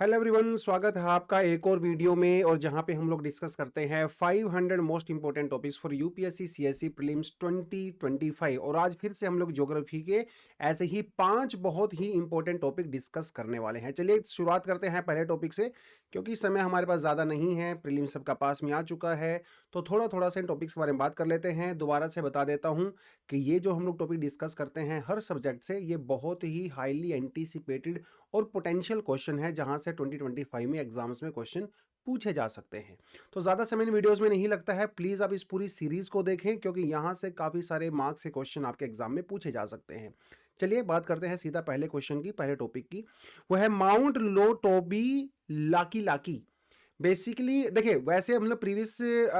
Hello everyone, स्वागत है आपका एक और वीडियो में। और जहां पे हम लोग डिस्कस करते हैं 500 most important topics for UPSC CSC prelims 2025। और आज फिर से हम लोग ज्योग्राफी के ऐसे ही 5 बहुत ही इंपॉर्टेंट टॉपिक डिस्कस करने वाले हैं। चलिए शुरुआत करते हैं पहले टॉपिक से, क्योंकि समय हमारे पास ज़्यादा नहीं है, प्रीलिम्स सबका पास में आ चुका है। तो थोड़ा थोड़ा सा इन टॉपिक्स के बारे में बात कर लेते हैं। दोबारा से बता देता हूँ कि ये जो हम लोग टॉपिक डिस्कस करते हैं हर सब्जेक्ट से, ये बहुत ही हाईली एंटीसिपेटेड और पोटेंशियल क्वेश्चन है, जहां से 2025 में एग्जाम्स में क्वेश्चन पूछे जा सकते हैं। तो ज़्यादा समय इन वीडियोस में नहीं लगता है, प्लीज़ आप इस पूरी सीरीज को देखें, क्योंकि यहाँ से काफ़ी सारे मार्क्स से क्वेश्चन आपके एग्जाम में पूछे जा सकते हैं। चलिए बात करते हैं सीधा पहले क्वेश्चन की, पहले टॉपिक की। वो है माउंट लोटोबी लाकी लाकी। बेसिकली देखिए, वैसे हम लोग प्रीवियस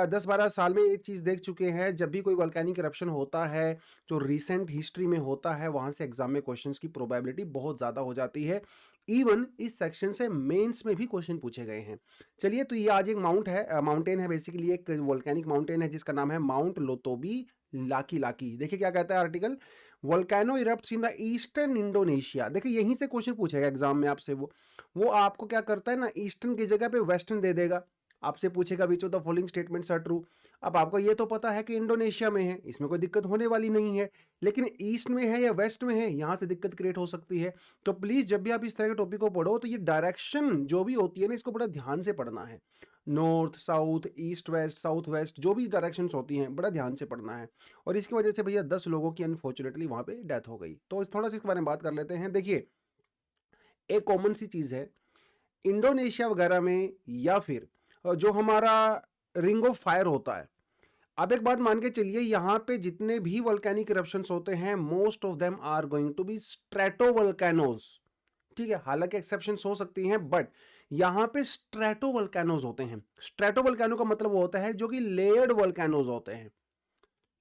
10-12 साल में एक चीज़ देख चुके हैं, जब भी कोई वोल्केनिक इरप्शन होता है जो रिसेंट हिस्ट्री में होता है, वहाँ से एग्जाम में क्वेश्चंस की प्रोबेबिलिटी बहुत ज़्यादा हो जाती है। इवन इस सेक्शन से मेंस में भी क्वेश्चन पूछे गए हैं। चलिए, तो ये आज एक माउंटेन है, बेसिकली एक वोल्केनिक माउंटेन है जिसका नाम है माउंट लोतोबी लाकी लाकी। देखिए क्या कहता है article, volcano erupts in the eastern Indonesia. देखिए यहीं से क्वेश्चन पूछेगा एग्जाम में आपसे। वो आपको क्या करता है ना, ईस्टर्न की जगह पे वेस्टर्न दे देगा। आपसे पूछेगा which of the following statements are true. अब आपको ये तो पता है कि इंडोनेशिया में है, इसमें कोई दिक्कत होने वाली नहीं है, लेकिन ईस्ट में है या वेस्ट में है, यहाँ से दिक्कत क्रिएट हो सकती है। तो प्लीज जब भी आप इस तरह के टॉपिक को पढ़ो तो ये डायरेक्शन जो भी होती है ना, इसको बड़ा ध्यान से पढ़ना है। North south east west south west जो भी डायरेक्शंस होती हैं, बड़ा ध्यान से पढ़ना है। और इसकी वजह से भैया 10 लोगों की अनफॉर्चुनेटली वहां पे डेथ हो गई। तो थोड़ा सा इसके बारे में बात कर लेते हैं। देखिए, एक कॉमन सी चीज है इंडोनेशिया वगैरह में, या फिर जो हमारा रिंग ऑफ फायर होता है। अब एक बात मान के चलिए, यहाँ पे जितने भी वोल्केनिक इरप्शंस होते हैं, most of them are going to be stratovolcanoes. ठीक है, हालांकि एक्सेप्शंस हो सकती हैं, बट यहाँ पे स्ट्रेटोवोल्केनोज होते हैं। स्ट्रेटोवोल्केनो का मतलब वो होता है जो कि लेयर्ड वोल्केनोज होते हैं।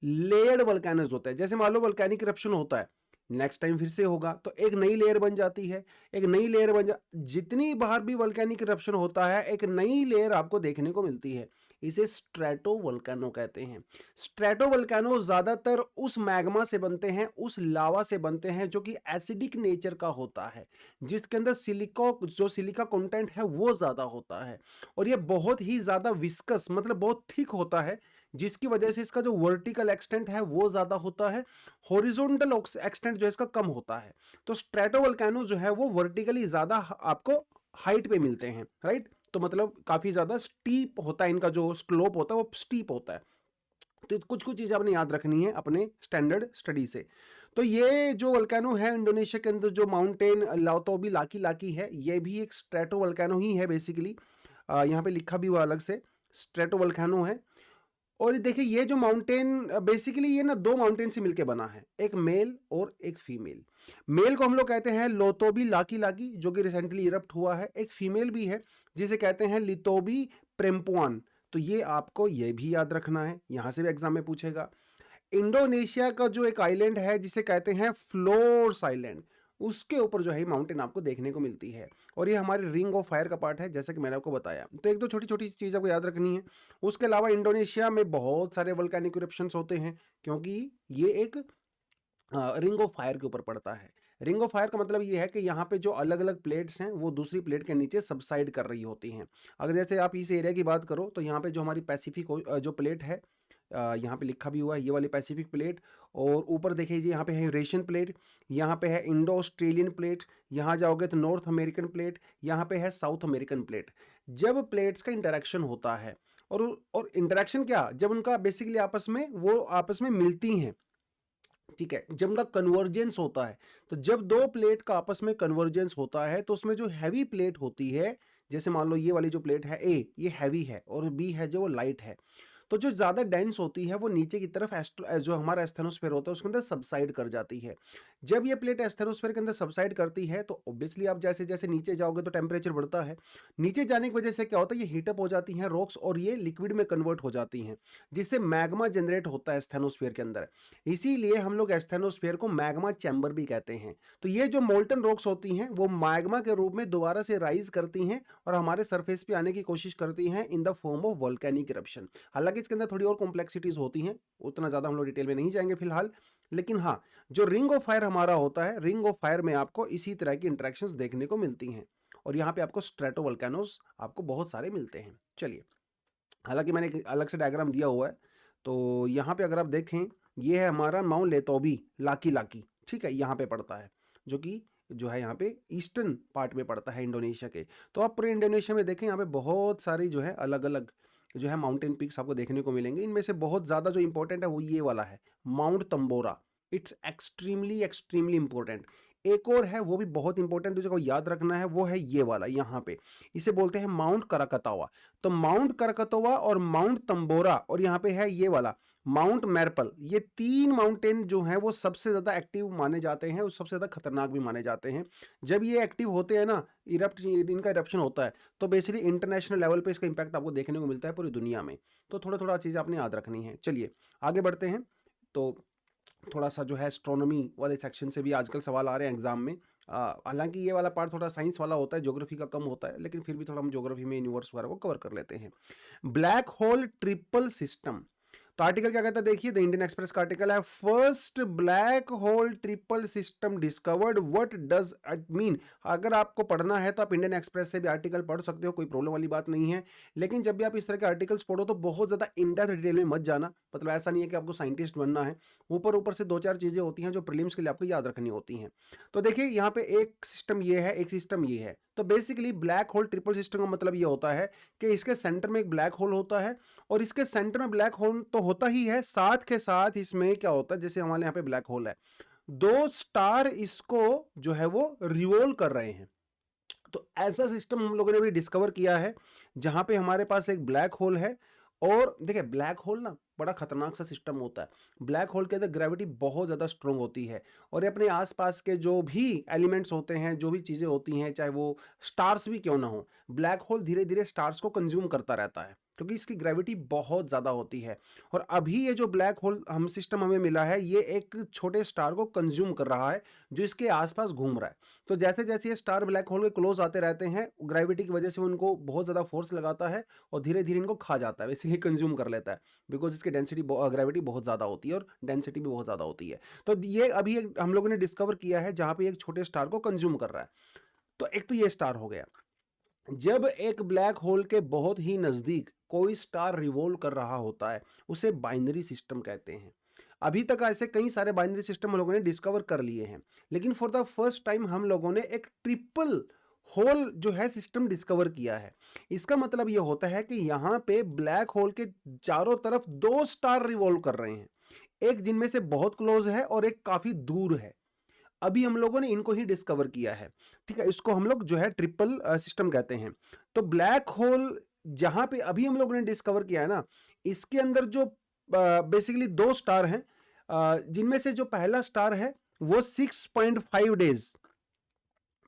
लेयर्ड वोल्केनोज होता है, जैसे मान लो वोल्केनिक इरप्शन होता है, नेक्स्ट टाइम फिर से होगा तो एक नई लेयर बन जाती है। एक नई लेयर जितनी बार भी वोल्केनिक इरप्शन होता है, एक नई लेयर आपको देखने को मिलती है। इसे स्ट्रेटो वोल्केनो कहते हैं। स्ट्रेटो वोल्केनो ज्यादातर उस मैग्मा से बनते हैं, उस लावा से बनते हैं जो कि एसिडिक नेचर का होता है, जिसके अंदर सिलिका कंटेंट है वो ज्यादा होता है। और ये बहुत ही ज्यादा विस्कस, मतलब बहुत थिक होता है, जिसकी वजह से इसका जो वर्टिकल एक्सटेंट है वो ज्यादा होता है, हॉरिजॉन्टल एक्सटेंट जो है इसका कम होता है। तो स्ट्रेटोवोल्केनो जो है वो वर्टिकली ज्यादा आपको हाइट पे मिलते हैं, राइट। तो मतलब काफी ज्यादा स्टीप होता है, इनका जो स्लोप होता है वो स्टीप होता है। तो कुछ कुछ चीजें आपने याद रखनी है अपने स्टैंडर्ड स्टडी से। तो ये जो वोल्केनो है इंडोनेशिया के अंदर, जो माउंटेन लातोबी लाकी लाकी है, ये भी एक स्ट्रेटो वोल्केनो ही है बेसिकली। यहाँ पे लिखा भी हुआ अलग से, स्ट्रेटो वोल्केनो है। और देखिए ये जो माउंटेन बेसिकली ये ना दो माउंटेन से मिलके बना है, एक मेल और एक फीमेल। मेल को हम लोग कहते हैं लोतोबी लाकी लाकी, जो कि रिसेंटली इरप्ट हुआ है। एक फीमेल भी है जिसे कहते हैं लितोबी प्रेम्पुआन। तो ये आपको ये भी याद रखना है, यहां से भी एग्जाम में पूछेगा। इंडोनेशिया का जो एक आइलैंड है जिसे कहते हैं फ्लोर्स आइलैंड, उसके ऊपर जो है माउंटेन आपको देखने को मिलती है। और ये हमारे रिंग ऑफ फायर का पार्ट है, जैसा कि मैंने आपको बताया। तो एक दो छोटी छोटी चीज़ आपको याद रखनी है। उसके अलावा इंडोनेशिया में बहुत सारे वोल्केनिक इरप्शंस होते हैं, क्योंकि ये एक रिंग ऑफ फायर के ऊपर पड़ता है। रिंग ऑफ फायर का मतलब ये है कि यहाँ पे जो अलग अलग प्लेट्स हैं वो दूसरी प्लेट के नीचे सबसाइड कर रही होती हैं। अगर जैसे आप इस एरिया की बात करो तो यहाँ पे जो हमारी पैसिफिक जो प्लेट है, यहाँ पे लिखा भी हुआ है ये वाली पैसिफिक प्लेट। और ऊपर देखिए यहाँ पे है यूरेशियन प्लेट, यहाँ पे है इंडो ऑस्ट्रेलियन प्लेट, यहाँ जाओगे तो नॉर्थ अमेरिकन प्लेट, यहाँ पे है साउथ अमेरिकन प्लेट। जब प्लेट्स का इंटरेक्शन होता है, और इंटरेक्शन क्या, जब उनका बेसिकली आपस में मिलती हैं, ठीक है, जब उनका कन्वर्जेंस होता है, तो जब दो प्लेट का आपस में कन्वर्जेंस होता है तो उसमें जो हैवी प्लेट होती है, जैसे मान लो ये वाली जो प्लेट है ए, ये हैवी है, और बी है जो वो लाइट है। तो जो ज्यादा डेंस होती है वो नीचे की तरफ जो हमारा एस्थेनोस्फेयर होता है उसके अंदर सबसाइड कर जाती है। जब ये प्लेट एस्थेनोस्फेयर के अंदर सबसाइड करती है तो ऑब्वियसली आप जैसे जैसे नीचे जाओगे तो टेम्परेचर बढ़ता है। नीचे जाने की वजह से क्या होता है, ये हीटअप हो जाती हैं रॉक्स, और ये लिक्विड में कन्वर्ट हो जाती हैं, जिससे मैग्मा जनरेट होता है एस्थेनोस्फेयर के अंदर। इसीलिए हम लोग एस्थेनोस्फेयर को मैग्मा चैम्बर भी कहते हैं। तो ये जो मोल्टन रॉक्स होती हैं वो मैग्मा के रूप में दोबारा से राइज करती हैं और हमारे सरफेस पे आने की कोशिश करती हैं in the form of volcanic eruption. हालांकि इसके अंदर थोड़ी और कॉम्प्लेक्सिटीज होती हैं, उतना ज्यादा हम लोग डिटेल में नहीं जाएंगे फिलहाल। लेकिन हाँ, जो रिंग ऑफ फायर हमारा होता है, रिंग ऑफ फायर में आपको इसी तरह की इंटरेक्शंस देखने को मिलती हैं। और यहाँ पे आपको स्ट्रेटोवोल्केनोस आपको बहुत सारे मिलते हैं। चलिए, हालांकि मैंने एक अलग से डायग्राम दिया हुआ है, तो यहाँ पे अगर आप देखें, ये है हमारा माउंट लेतोबी लाकी लाकी, ठीक है, यहाँ पे पड़ता है, जो कि जो है यहाँ पे ईस्टर्न पार्ट में पड़ता है इंडोनेशिया के। तो आप पूरे इंडोनेशिया में देखें, यहाँ पे बहुत सारी जो है अलग अलग जो है माउंटेन पीक्स आपको देखने को मिलेंगे। इनमें से बहुत ज़्यादा जो इंपॉर्टेंट है वो ये वाला है, Mount Tambora. It's extremely extremely important. एक और है, वो भी बहुत इंपॉर्टेंट, जो याद रखना है, वो है ये वाला यहाँ पे, इसे बोलते हैं माउंट कराकतावा। तो माउंट कराकतोवा और माउंट तंबोरा, और यहाँ पे है ये वाला माउंट मैरपल, ये तीन माउंटेन जो हैं वो सबसे ज़्यादा एक्टिव माने जाते हैं और सबसे ज़्यादा खतरनाक भी माने जाते हैं। जब ये एक्टिव होते हैं ना, इनका इरप्शन होता है, तो बेसिकली इंटरनेशनल लेवल पे इसका इंपैक्ट आपको देखने को मिलता है पूरी दुनिया में। तो थोड़ा थोड़ा चीज़ें आपने याद रखनी है। चलिए आगे बढ़ते हैं। तो थोड़ा सा जो है एस्ट्रोनॉमी वाले सेक्शन से भी आजकल सवाल आ रहे हैं एग्जाम में। हालांकि ये वाला पार्ट थोड़ा साइंस वाला होता है, ज्योग्राफी का कम होता है, लेकिन फिर भी थोड़ा हम ज्योग्राफी में यूनिवर्स वगैरह को कवर कर लेते हैं। ब्लैक होल ट्रिपल सिस्टम, तो आर्टिकल क्या कहता है देखिए, द इंडियन एक्सप्रेस का आर्टिकल है, first black hole triple system discovered, what does it mean. अगर आपको पढ़ना है तो आप इंडियन एक्सप्रेस से भी आर्टिकल पढ़ सकते हो, कोई प्रॉब्लम वाली बात नहीं है। लेकिन जब भी आप इस तरह के आर्टिकल्स पढ़ो तो बहुत ज़्यादा इन डेप्थ डिटेल में मत जाना, मतलब ऐसा नहीं है कि आपको साइंटिस्ट बनना है। ऊपर ऊपर से दो चार चीज़ें होती हैं जो प्रीलिम्स के लिए आपको याद रखनी होती हैं। तो देखिए यहाँ पे एक सिस्टम ये है, एक सिस्टम ये है। तो basically black hole triple system का मतलब ये होता है कि इसके सेंटर में एक ब्लैक होल होता है, और इसके सेंटर में ब्लैक होल तो होता ही है, साथ के साथ इसमें क्या होता है, जैसे हमारे यहाँ पे ब्लैक होल है, दो स्टार इसको जो है वो रिवॉल्व कर रहे हैं। तो ऐसा सिस्टम हम लोगों ने भी डिस्कवर किया है, जहां पे हमारे पास एक ब्लैक होल है। और देखिए ब्लैक होल ना बड़ा खतरनाक सा सिस्टम होता है। ब्लैक होल के अंदर ग्रेविटी बहुत ज़्यादा स्ट्रांग होती है, और ये अपने आसपास के जो भी एलिमेंट्स होते हैं, जो भी चीज़ें होती हैं, चाहे वो स्टार्स भी क्यों ना हो, ब्लैक होल धीरे धीरे स्टार्स को कंज्यूम करता रहता है, क्योंकि इसकी ग्रेविटी बहुत ज़्यादा होती है। और अभी ये जो ब्लैक होल हम सिस्टम हमें मिला है, ये एक छोटे स्टार को कंज्यूम कर रहा है जो इसके आसपास घूम रहा है। तो जैसे जैसे ये स्टार ब्लैक होल के क्लोज आते रहते हैं, ग्रेविटी की वजह से उनको बहुत ज़्यादा फोर्स लगाता है और धीरे धीरे इनको खा जाता है, इसीलिए कंज्यूम कर लेता है, बिकॉज इसकी डेंसिटी ग्रेविटी बहुत ज़्यादा होती है और डेंसिटी भी बहुत ज़्यादा होती है। तो ये अभी हम लोगों ने डिस्कवर किया है जहाँ पे एक छोटे स्टार को कंज्यूम कर रहा है। तो एक तो ये स्टार हो गया। जब एक ब्लैक होल के बहुत ही नज़दीक कोई स्टार रिवॉल्व कर रहा होता है, उसे बाइनरी सिस्टम कहते हैं। अभी तक ऐसे कई सारे बाइनरी सिस्टम हम लोगों ने डिस्कवर कर लिए हैं, लेकिन फॉर द फर्स्ट टाइम हम लोगों ने एक ट्रिपल होल जो है सिस्टम डिस्कवर किया है। इसका मतलब यह होता है कि यहाँ पे ब्लैक होल के चारों तरफ दो स्टार रिवॉल्व कर रहे हैं, एक जिनमें से बहुत क्लोज है और एक काफी दूर है। अभी हम लोगों ने इनको ही डिस्कवर किया है, ठीक है, इसको हम लोग जो है ट्रिपल सिस्टम कहते हैं। तो ब्लैक होल जहां पे अभी हम लोगों ने डिस्कवर किया है ना, इसके अंदर जो बेसिकली दो स्टार हैं, जिनमें से जो पहला स्टार है वो 6.5 डेज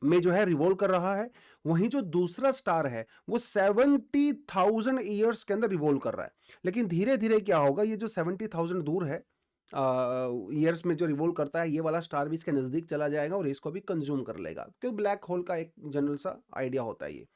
में जो है रिवॉल्व कर रहा है, वहीं जो दूसरा स्टार है वो 70,000 ईयर्स के अंदर रिवॉल्व कर रहा है। लेकिन धीरे धीरे क्या होगा, ये जो 70,000 दूर है ईयर्स में जो रिवॉल्व करता है, ये वाला स्टार भी इसके नज़दीक चला जाएगा और इसको भी कंज्यूम कर लेगा, क्योंकि ब्लैक होल का एक जनरल सा आइडिया होता है ये।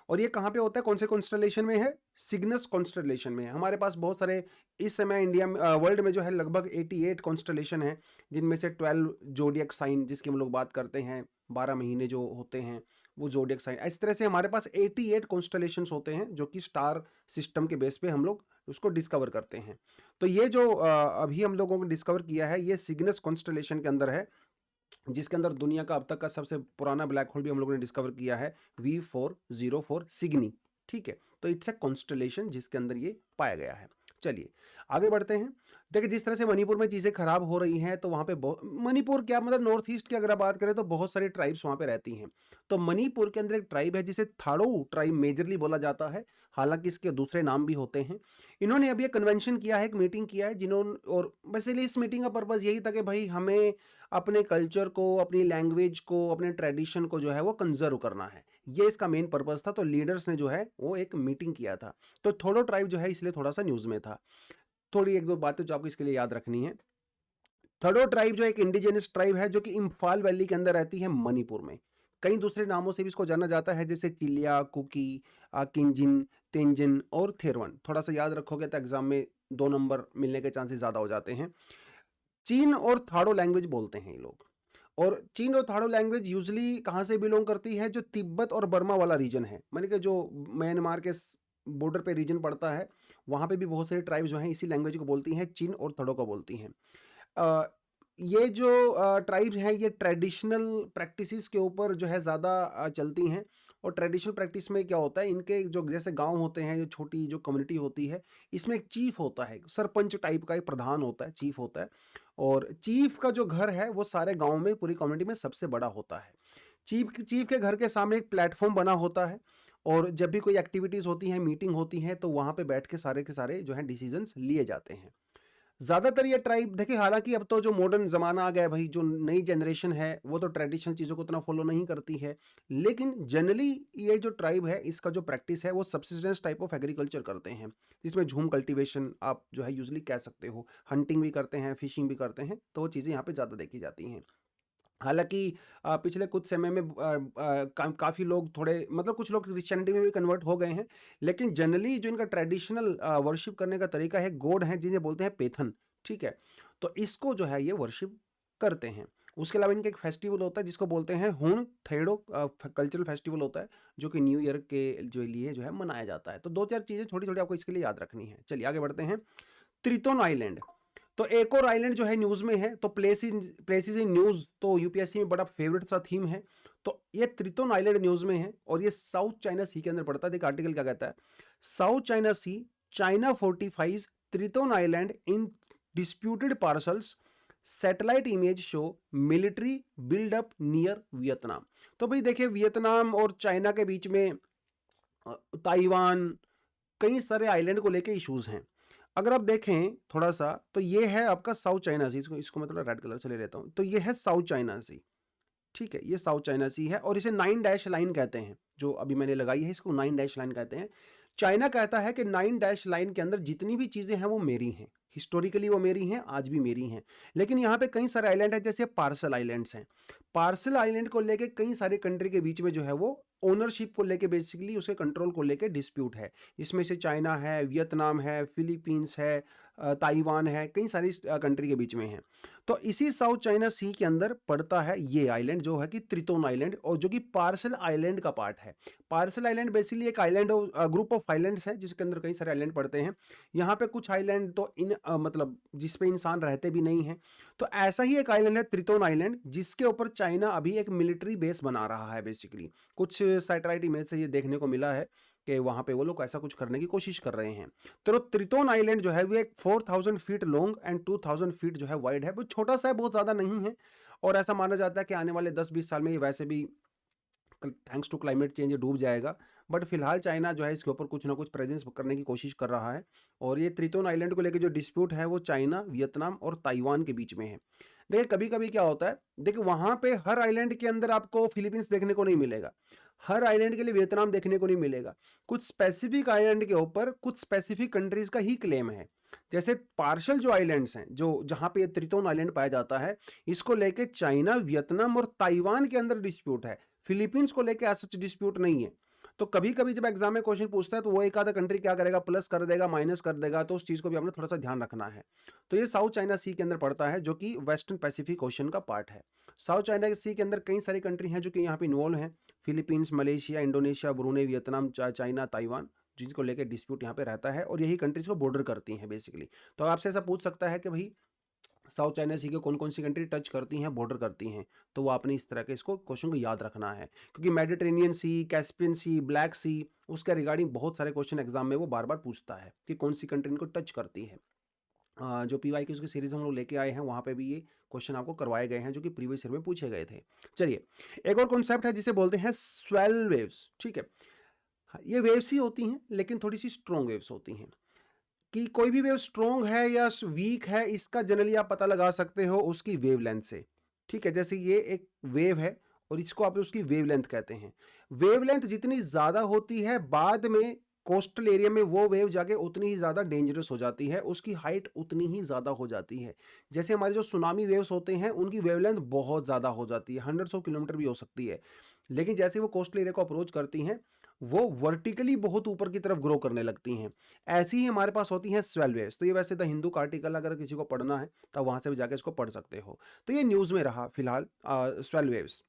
और ये कहाँ पे होता है, कौन से कॉन्स्टलेशन में है, सिग्नस कॉन्स्टलेशन में है। हमारे पास बहुत सारे इस समय इंडिया में वर्ल्ड में जो है लगभग 88 कॉन्स्टलेशन है, जिनमें से 12 जोडियक साइन जिसकी हम लोग बात करते हैं, 12 महीने जो होते हैं वो जोडियक साइन। इस तरह से हमारे पास 88 कॉन्स्टलेशंस होते हैं जो कि स्टार सिस्टम के बेस पे हम लोग उसको डिस्कवर करते हैं। तो ये जो अभी हम लोगों को डिस्कवर किया है, ये सिग्नस कॉन्स्टलेशन के अंदर है, जिसके अंदर दुनिया का अब तक का सबसे पुराना ब्लैक होल भी हम लोगों ने डिस्कवर किया है, V404 सिग्नी। ठीक है, तो इट्स ए कॉन्स्टलेशन जिसके अंदर ये पाया गया है। चलिए आगे बढ़ते हैं। देखिए जिस तरह से मणिपुर में चीज़ें खराब हो रही हैं, तो वहाँ पे मणिपुर क्या मतलब नॉर्थ ईस्ट की अगर आप बात करें तो बहुत सारी ट्राइब्स वहाँ पे रहती हैं। तो मणिपुर के अंदर एक ट्राइब है जिसे थाड़ो ट्राइब मेजरली बोला जाता है, हालांकि इसके दूसरे नाम भी होते हैं। इन्होंने अभी एक कन्वेंशन किया है, एक मीटिंग किया है, जिन्होंने, और बेसिकली इस मीटिंग का पर्पज़ यही था कि भाई हमें अपने कल्चर को, अपनी लैंग्वेज को, अपने ट्रेडिशन को जो है वो कंजर्व करना है, ये इसका मेन पर्पज़ था। तो लीडर्स ने जो है वो एक मीटिंग किया था। तो थोड़ो ट्राइब जो है इसलिए थोड़ा सा न्यूज़ में था। थोड़ी एक दो बातें जो आपको इसके लिए याद रखनी है। थर्डो ट्राइब जो एक इंडिजिनस ट्राइब है जो कि इम्फाल वैली के अंदर रहती है मणिपुर में। कई दूसरे नामों से भी इसको जाना जाता है, जैसे चिलिया, कुकी, किंजिन, तेंजिन और थेरवन। थोड़ा सा याद रखोगे तो एग्जाम में 2 नंबर मिलने के चांसेस ज़्यादा हो जाते हैं। चीन और थाड़ो लैंग्वेज बोलते हैं ये लोग। और चीन और थाडो लैंग्वेज यूजुअली कहाँ से बिलोंग करती है, जो तिब्बत और बर्मा वाला रीजन है, माने कि जो म्यांमार के बॉर्डर पे रीजन पड़ता है, वहाँ पे भी बहुत सारी ट्राइब्स जो हैं इसी लैंग्वेज को बोलती हैं, चीन और थड़ो को बोलती हैं। अ, ये जो ट्राइब्स हैं ये ट्रेडिशनल प्रैक्टिसेस के ऊपर जो है ज़्यादा चलती हैं। और ट्रेडिशनल प्रैक्टिस में क्या होता है, इनके जो जैसे गांव होते हैं, जो छोटी जो कम्युनिटी होती है, इसमें एक चीफ होता है, सरपंच टाइप का एक प्रधान होता है, चीफ होता है। और चीफ का जो घर है वो सारे गांव में, पूरी कम्युनिटी में सबसे बड़ा होता है। चीफ के घर के सामने एक प्लेटफॉर्म बना होता है, और जब भी कोई एक्टिविटीज़ होती हैं, मीटिंग होती हैं, तो वहाँ पे बैठ के सारे जो हैं डिसीजंस लिए जाते हैं। ज़्यादातर ये ट्राइब देखिए, हालांकि अब तो जो मॉडर्न ज़माना आ गया है भाई, जो नई जनरेशन है वो तो ट्रेडिशनल चीज़ों को उतना फॉलो नहीं करती है, लेकिन जनरली ये जो ट्राइब है इसका जो प्रैक्टिस है वो सब्सिस्टेंस टाइप ऑफ एग्रीकल्चर करते हैं, जिसमें झूम कल्टीवेशन आप जो है यूजली कह सकते हो, हंटिंग भी करते हैं, फिशिंग भी करते हैं, तो वो चीज़ें यहाँ पे ज़्यादा देखी जाती हैं। हालाँकि पिछले कुछ समय में काफ़ी लोग थोड़े, मतलब कुछ लोग क्रिश्चियनिटी में भी कन्वर्ट हो गए हैं, लेकिन जनरली जो इनका ट्रेडिशनल वर्शिप करने का तरीका है, गॉड हैं जिन्हें बोलते हैं पेथन, ठीक है? तो इसको जो है ये वर्शिप करते हैं। उसके अलावा इनका एक फेस्टिवल होता है जिसको बोलते हैं हुन थेड़ो, कल्चरल फेस्टिवल होता है, जो कि न्यू ईयर के जो लिए जो है मनाया जाता है। तो 2-4 चीज़ें छोटी-छोटी आपको इसके लिए याद रखनी है। चलिए आगे बढ़ते हैं। त्रितोन आइलैंड, तो एक और आइलैंड जो है न्यूज़ में है, तो प्लेसेस इन न्यूज़ तो यूपीएससी में बड़ा फेवरेट सा थीम है। तो ये त्रितोन आइलैंड न्यूज़ में है, और ये साउथ चाइना सी के अंदर पड़ता है। देखिए आर्टिकल क्या कहता है, South China Sea, China fortifies Triton Island in disputed parcels, satellite image show military buildup near Vietnam. तो भाई देखिए, वियतनाम और चाइना के बीच में ताइवान, कई सारे आइलैंड को लेके इश्यूज हैं। अगर आप देखें थोड़ा सा, तो ये है आपका साउथ चाइना सी, इसको इसको मैं थोड़ा रेड कलर से ले लेता हूँ, तो ये है साउथ चाइना सी, ठीक है, ये साउथ चाइना सी है, और इसे 9 डैश लाइन कहते हैं, जो अभी मैंने लगाई है इसको 9 डैश लाइन कहते हैं। चाइना कहता है कि 9 डैश लाइन के अंदर जितनी भी चीज़ें हैं वो मेरी हैं, हिस्टोरिकली वो मेरी हैं, आज भी मेरी हैं। लेकिन यहाँ पे कई सारे आइलैंड हैं, जैसे पार्सल आइलैंड्स हैं। पार्सल आइलैंड को लेके कई सारे कंट्री के बीच में जो है वो ओनरशिप को लेके, बेसिकली उसके कंट्रोल को लेके डिस्प्यूट है। इसमें से चाइना है, वियतनाम है, फिलीपींस है, ताइवान है, कई सारी कंट्री के बीच में है। तो इसी साउथ चाइना सी के अंदर पड़ता है ये आइलैंड, जो है कि त्रितोन आइलैंड, और जो कि पार्सल आइलैंड का पार्ट है। पार्सल आइलैंड बेसिकली एक आइलैंड, ग्रुप ऑफ आइलैंड्स है जिसके अंदर कई सारे आइलैंड पड़ते हैं। यहाँ पे कुछ आइलैंड तो मतलब जिस पे इंसान रहते भी नहीं हैं। तो ऐसा ही एक आइलैंड है त्रितोन आइलैंड, जिसके ऊपर चाइना अभी एक मिलिट्री बेस बना रहा है। बेसिकली कुछ सैटेलाइट इमेज से ये देखने को मिला है कि वहाँ पे वो लोग ऐसा कुछ करने की कोशिश कर रहे हैं। तो त्रितोन आइलैंड जो है वो एक 4000 फीट लॉन्ग एंड 2000 फीट जो है वाइड है, वो छोटा सा है, बहुत ज़्यादा नहीं है। और ऐसा माना जाता है कि आने वाले 10-20 साल में ये वैसे भी थैंक्स टू क्लाइमेट चेंज डूब जाएगा। बट फिलहाल चाइना जो है इसके ऊपर कुछ ना कुछ प्रेजेंस करने की कोशिश कर रहा है। और ये त्रितोन आइलैंड को लेकर जो डिस्प्यूट है वो चाइना, वियतनाम और ताइवान के बीच में है। देखिए कभी कभी क्या होता है, देखिए वहाँ पे हर आइलैंड के अंदर आपको फिलीपींस देखने को नहीं मिलेगा, हर आइलैंड के लिए वियतनाम देखने को नहीं मिलेगा। कुछ स्पेसिफिक आइलैंड के ऊपर कुछ स्पेसिफिक कंट्रीज का ही क्लेम है। जैसे पार्शल जो आइलैंड्स हैं, जो जहाँ पे ये त्रितोन आइलैंड पाया जाता है, इसको लेके चाइना, वियतनाम और ताइवान के अंदर डिस्प्यूट है। फिलीपींस को लेके ऐसा डिस्प्यूट नहीं है। तो कभी कभी जब एग्जाम में क्वेश्चन पूछता है तो वो एक आधा कंट्री क्या करेगा, प्लस कर देगा, माइनस कर देगा, तो उस चीज़ को भी आपने थोड़ा सा ध्यान रखना है। तो ये साउथ चाइना सी के अंदर पड़ता है, जो कि वेस्टर्न पैसिफिक ओशन का पार्ट है। साउथ चाइना सी के अंदर कई सारी कंट्री हैं जो कि यहाँ पे इन्वॉल्व हैं, Philippines, Malaysia, Indonesia, Brunei, Vietnam, China, Taiwan, जिनको लेकर डिस्प्यूट यहाँ पे रहता है, और यही कंट्रीज को बॉर्डर करती हैं बेसिकली। तो आपसे ऐसा पूछ सकता है कि भाई साउथ चाइना सी के कौन कौन सी कंट्री टच करती हैं, बॉर्डर करती हैं, तो वो आपने इस तरह के इसको क्वेश्चन को याद रखना है, क्योंकि मेडिटेरेनियन सी, कैस्पियन सी, ब्लैक सी, उसके रिगार्डिंग बहुत सारे क्वेश्चन एग्जाम में वो बार बार पूछता है कि कौन सी कंट्री इनको टच करती है। जो पीवाई की उसकी सीरीज हम लोग लेके आए हैं, वहाँ पे भी ये क्वेश्चन आपको करवाए गए हैं, जो कि प्रीवियस ईयर में पूछे गए थे। चलिए एक और कॉन्सेप्ट है जिसे बोलते हैं स्वेल वेव्स, ठीक है। हाँ, ये वेव्स ही होती हैं, लेकिन थोड़ी सी स्ट्रॉन्ग वेव्स होती हैं। कि कोई भी वेव स्ट्रॉन्ग है या वीक है, इसका जनरली आप पता लगा सकते हो उसकी वेवलेंथ से, ठीक है। जैसे ये एक वेव है और इसको आप उसकी वेवलेंथ कहते हैं। वेवलेंथ जितनी ज़्यादा होती है, बाद में कोस्टल एरिया में वो वेव जाके उतनी ही ज़्यादा डेंजरस हो जाती है, उसकी हाइट उतनी ही ज़्यादा हो जाती है। जैसे हमारे जो सुनामी वेव्स होते हैं, उनकी वेवलेंथ बहुत ज़्यादा हो जाती है, 100 किलोमीटर भी हो सकती है। लेकिन जैसे वो कोस्टल एरिया को अप्रोच करती हैं, वो वर्टिकली बहुत ऊपर की तरफ ग्रो करने लगती हैं। ऐसी ही हमारे पास होती हैं स्वेल वेव्स। तो ये वैसे द हिंदू का आर्टिकल अगर किसी को पढ़ना है तो वहाँ से भी जाके इसको पढ़ सकते हो। तो ये न्यूज़ में रहा फिलहाल स्वेल वेव्स।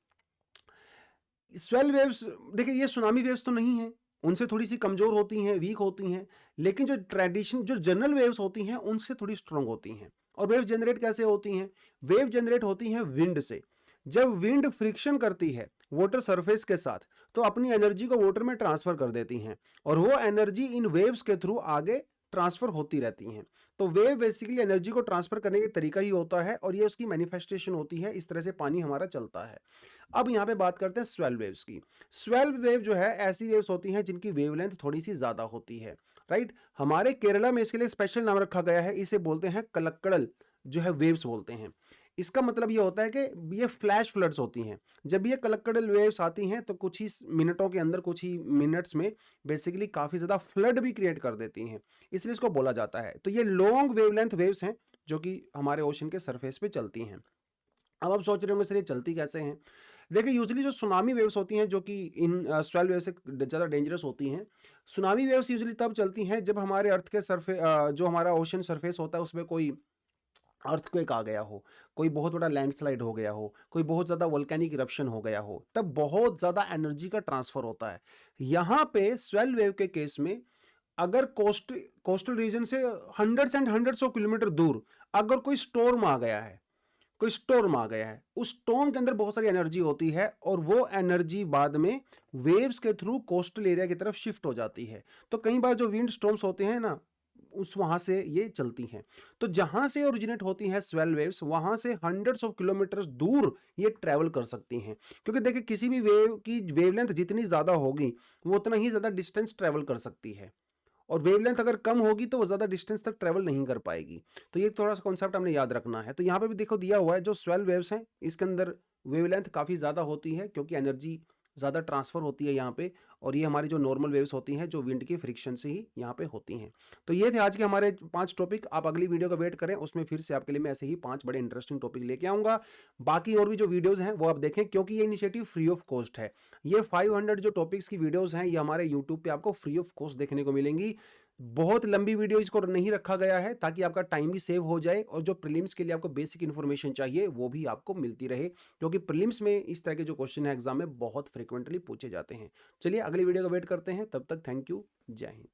स्वेल वेव्स देखिए ये सुनामी वेव्स तो नहीं है, उनसे थोड़ी सी कमजोर होती हैं, वीक होती हैं, लेकिन जो जनरल वेव्स होती हैं उनसे थोड़ी स्ट्रांग होती हैं। और वेव जनरेट कैसे होती हैं? वेव जनरेट होती हैं विंड से। जब विंड फ्रिक्शन करती है वाटर सरफेस के साथ तो अपनी एनर्जी को वाटर में ट्रांसफर कर देती हैं और वो एनर्जी इन वेव्स के थ्रू आगे ट्रांसफर होती रहती हैं। तो वेव बेसिकली एनर्जी को ट्रांसफर करने का तरीका ही होता है और ये उसकी मैनिफेस्टेशन होती है। इस तरह से पानी हमारा चलता है। अब यहाँ पे बात करते हैं स्वेल वेव्स की। स्वेल वेव जो है ऐसी वेव्स होती हैं जिनकी वेवलेंथ थोड़ी सी ज्यादा होती है, राइट। हमारे केरला में इसके लिए स्पेशल नाम रखा गया है, इसे बोलते हैं कलक्कड़ल जो है वेव्स बोलते हैं। इसका मतलब ये होता है कि ये फ्लैश फ्लड्स होती हैं। जब ये कलक्कड़ल वेव्स आती हैं तो कुछ ही मिनटों के अंदर, कुछ ही मिनट्स में बेसिकली काफी ज्यादा फ्लड भी क्रिएट कर देती हैं, इसलिए इसको बोला जाता है। तो ये लॉन्ग वेवलेंथ वेव्स हैं जो कि हमारे ओशन के सरफेस पे चलती हैं। अब आप सोच रहे होंगे सर ये चलती कैसे हैं? देखिए यूजुअली जो सुनामी वेव्स होती हैं जो कि इन स्वेल वेव से ज़्यादा डेंजरस होती हैं। सुनामी वेव्स यूजुअली तब चलती हैं जब हमारे अर्थ के जो हमारा ओशन सरफेस होता है उसमें कोई अर्थक्वेक आ गया हो, कोई बहुत बड़ा लैंडस्लाइड हो गया हो, कोई बहुत ज़्यादा वोल्केनिक इरप्शन हो गया हो, तब बहुत ज़्यादा एनर्जी का ट्रांसफर होता है। यहाँ पे स्वेल वेव के केस में अगर कोस्टल रीजन से hundreds and hundreds of kilometre दूर अगर कोई स्टोर्म आ गया है, कोई स्टॉर्म आ गया है, उस स्टॉर्म के अंदर बहुत सारी एनर्जी होती है और वो एनर्जी बाद में वेव्स के थ्रू कोस्टल एरिया की तरफ शिफ्ट हो जाती है। तो कई बार जो विंड स्टॉर्म्स होते हैं ना, उस वहां से ये चलती हैं। तो जहां से ओरिजिनेट होती हैं स्वेल वेव्स, वहां से हंड्रेड्स ऑफ किलोमीटर दूर ये ट्रेवल कर सकती हैं। क्योंकि देखिए किसी भी वेव की वेवलेंथ जितनी ज्यादा होगी वो उतना ही ज्यादा डिस्टेंस ट्रेवल कर सकती है, और वेवलेंथ अगर कम होगी तो वो ज़्यादा डिस्टेंस तक ट्रेवल नहीं कर पाएगी। तो ये थोड़ा सा कॉन्सेप्ट हमने याद रखना है। तो यहाँ पे भी देखो दिया हुआ है जो स्वेल वेव्स हैं इसके अंदर वेवलेंथ काफ़ी ज़्यादा होती है क्योंकि एनर्जी ज़्यादा ट्रांसफर होती है यहाँ पे। और ये हमारी जो नॉर्मल वेव्स होती हैं जो विंड की फ्रिक्शन से ही यहाँ पे होती हैं। तो ये थे आज के हमारे 5 टॉपिक। आप अगली वीडियो का वेट करें, उसमें फिर से आपके लिए मैं ऐसे ही 5 बड़े इंटरेस्टिंग टॉपिक लेके आऊँगा। बाकी और भी जो वीडियोज़ हैं वो आप देखें क्योंकि ये इनिशिएटिव फ्री ऑफ कॉस्ट है। ये 500 जो टॉपिक्स की वीडियोज़ हैं ये हमारे यूट्यूब पे आपको फ्री ऑफ कॉस्ट देखने को मिलेंगी। बहुत लंबी वीडियो इसको नहीं रखा गया है ताकि आपका टाइम भी सेव हो जाए और जो प्रीलिम्स के लिए आपको बेसिक इन्फॉर्मेशन चाहिए वो भी आपको मिलती रहे, क्योंकि प्रीलिम्स में इस तरह के जो क्वेश्चन है एग्जाम में बहुत फ्रिक्वेंटली पूछे जाते हैं। चलिए अगली वीडियो का वेट करते हैं, तब तक थैंक यू, जय हिंद।